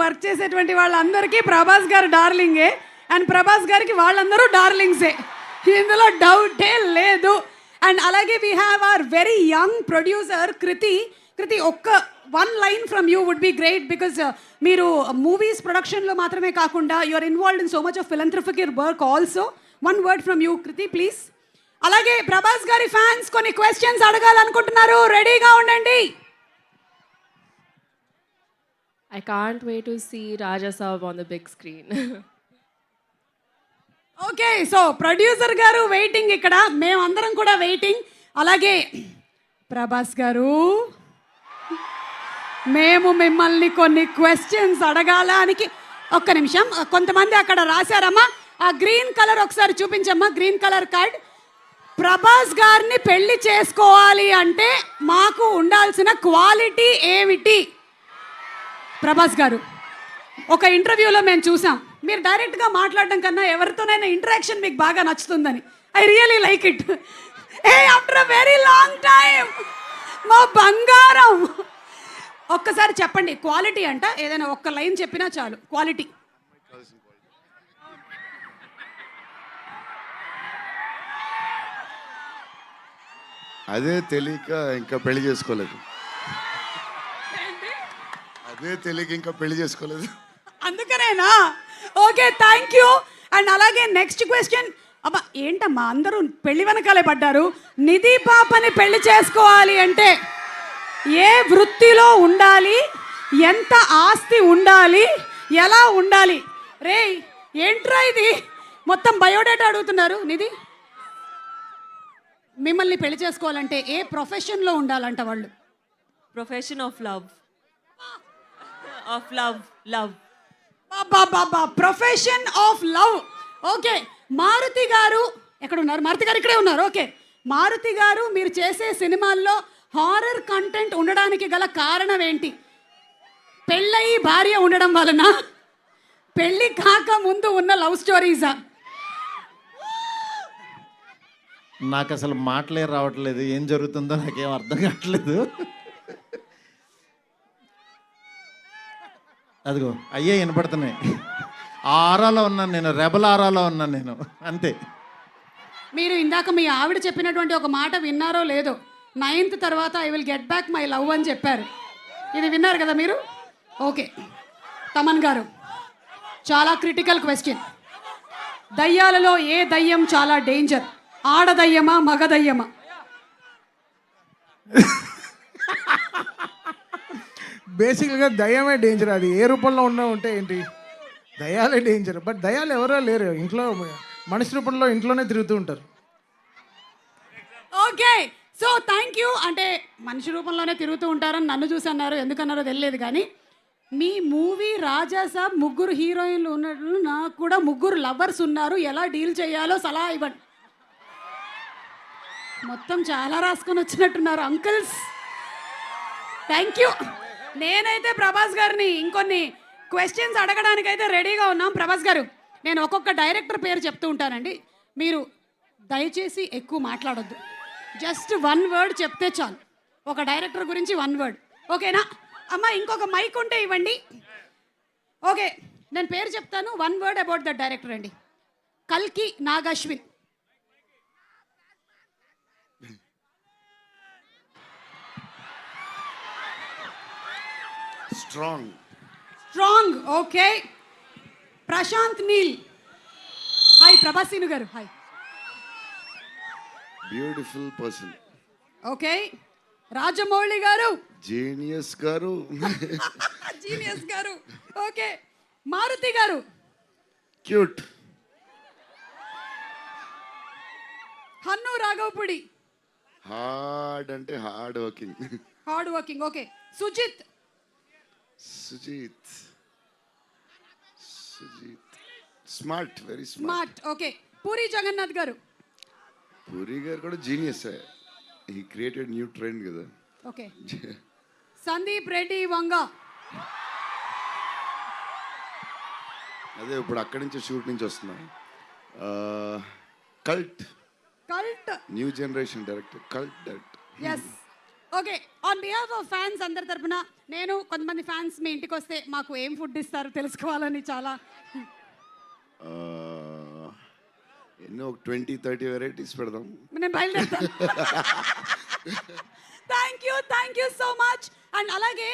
Work చేసేటువంటి వాళ్ళందరికీ ప్రభాస్ గారు డార్లింగే, అండ్ ప్రభాస్ గారికి వాళ్ళందరూ డార్లింగ్సే, ఇందులో డౌటే లేదు. అండ్ అలాగే we have our very young producer Kriti. ఒక్క one line from you would be great, because మీరు మూవీస్ ప్రొడక్షన్లో మాత్రమే కాకుండా you are involved in so much of philanthropic work also. One word from you Kriti please. అలాగే ప్రభాస్ గారి fans కొన్ని questions అడగాలనుకుంటున్నారు, రెడీగా ఉండండి. I can't wait to see Raja Saab on the big screen. Okay, so producer గారు waiting, ఇక్కడ మేమందరం కూడా waiting. అలాగే ప్రభాస్ గారు, మేము మిమ్మల్ని కొన్ని క్వశ్చన్స్ అడగాలానికి, ఒక్క నిమిషం, కొంతమంది అక్కడ రాశారమ్మా, ఆ గ్రీన్ కలర్ ఒకసారి చూపించమ్మా, గ్రీన్ కలర్ కార్డ్. ప్రభాస్ గారిని పెళ్లి చేసుకోవాలి అంటే మాకు ఉండాల్సిన క్వాలిటీ ఏమిటి? ప్రభాస్ గారు, ఒక ఇంటర్వ్యూలో మేము చూసాం, మీరు డైరెక్ట్గా మాట్లాడడం కన్నా ఎవరితోనైనా ఇంటరాక్షన్ మీకు బాగా నచ్చుతుందని. I really like it. After a very long time మా బంగారం, ఒక్కసారి చెప్పండి క్వాలిటీ అంట, ఏదైనా ఒక్క లైన్ చెప్పినా చాలు, క్వాలిటీ. అదే తెలియక ఇంకా పెళ్లి చేసుకోలేదు. అదే తెలియక ఇంకా పెళ్లి చేసుకోలేదు, అందుకనేనా? Okay, thank you. అండ్ అలాగే నెక్స్ట్ క్వశ్చన్. అబ్బా ఏంటమ్మా అందరూ పెళ్లి వెనకాలే పడ్డారు. నిధి పాపని పెళ్లి చేసుకోవాలి అంటే ఏ వృత్తిలో ఉండాలి, ఎంత ఆస్తి ఉండాలి, ఎలా ఉండాలి? రే ఏంట్రా ఇది, మొత్తం బయోడేటా అడుగుతున్నారు. నిధి, మిమ్మల్ని పెళ్లి చేసుకోవాలంటే ఏ ప్రొఫెషన్లో ఉండాలంట వాళ్ళు? Profession of love. Of love. Baba, profession of love. Okay, Maruti garu ఎక్కడ ఉన్నారు? మారుతి గారు ఇక్కడే ఉన్నారు. ఓకే, మారుతి గారు, మీరు చేసే సినిమాల్లో హారర్ కంటెంట్ ఉండడానికి గల కారణం ఏంటి? పెళ్ళయి భార్య ఉండడం వలన, పెళ్ళి కాక ముందు ఉన్న లవ్ స్టోరీసా? నాకు అసలు మాటలే రావట్లేదు, ఏం జరుగుతుందో నాకేం అర్థం కావట్లేదు. అదిగో అయ్యే వినపడుతున్నాయి. ఆ ఆరాలో ఉన్నాను నేను, రెబల్ ఆరాలో ఉన్నాను నేను, అంతే. మీరు ఇందాక మీ ఆవిడ చెప్పినటువంటి ఒక మాట విన్నారో లేదో, 9th తర్వాత I will get back my love అని చెప్పారు. ఇది విన్నారు కదా మీరు? ఓకే, తమన్ గారు, చాలా క్రిటికల్ క్వశ్చన్. దయ్యాలలో ఏ దయ్యం చాలా డేంజర్? ఆడదయ్యమా, మగ దయ్యమా? బేసిక్గా దయ్యమే డేంజర్. అది ఏ రూపంలో ఉన్నా ఉంటే ఏంటి, దయ్యాలే డేంజర్. బట్ దయ్యాలు ఎవరో లేరు, ఇంట్లో మనిషి రూపంలో ఇంట్లోనే తిరుగుతూ ఉంటారు. Okay, so thank you. అంటే మనిషి రూపంలోనే తిరుగుతూ ఉంటారని నన్ను చూసి అన్నారు, ఎందుకన్నారో తెలియదు. కానీ మీ మూవీ రాజా సాబ్ 3 హీరోయిన్లు ఉన్నట్లు, నాకు కూడా 3 లవర్స్ ఉన్నారు, ఎలా డీల్ చేయాలో సలహా ఇవ్వండి. మొత్తం చాలా రాసుకొని వచ్చినట్టున్నారు అంకుల్స్. Thank you. నేనైతే ప్రభాస్ గారిని ఇంకొన్ని క్వశ్చన్స్ అడగడానికైతే రెడీగా ఉన్నాం. ప్రభాస్ గారు, నేను ఒక్కొక్క డైరెక్టర్ పేరు చెప్తూ ఉంటానండి, మీరు దయచేసి ఎక్కువ మాట్లాడొద్దు, జస్ట్ 1 వర్డ్ చెప్తే చాలు. ఒక డైరెక్టర్ గురించి 1 వర్డ్, ఓకేనా? అమ్మ ఇంకొక మైక్ ఉంటే ఇవ్వండి. ఓకే, నేను పేరు చెప్తాను, 1 వర్డ్ అబౌట్ ద డైరెక్టర్ అండి. కల్కి Nagashwin. Strong. Okay, Prashanth Neel. Hi Prabhas Seenu గారు. Hi. Beautiful person. Okay, Rajamouli గారు. జీనియస్ గారు. జీనియస్ గారు. ఓకే, మారుతి గారు. క్యూట్. హన్ను రాఘవపుడి. హార్డ్ అంటే hard working. Okay, Sujeeth. Sujeeth smart, very smart. Okay, Puri Jagannadh గారు. పూరి గారు కూడా genius. He created new trend కదా. ఓకే, సందీప్ రెడ్డి వంగ. అదే ఇప్పుడు అక్కడి నుంచి షూట్ నుంచి వస్తున్నాం. Cult new generation director, cult director. Yes, okay, on behalf of fans అందరి తరపున నేను కొంతమంది ఫ్యాన్స్ మీ ఇంటికి వస్తే మాకు ఏం ఫుడ్ ఇస్తారు తెలుసుకోవాలని చాలా. ఎన్నో 20-30 వెరైటీస్ పెడదాం. నేను బయలుదేరుతాను. Thank you so much. And అలాగే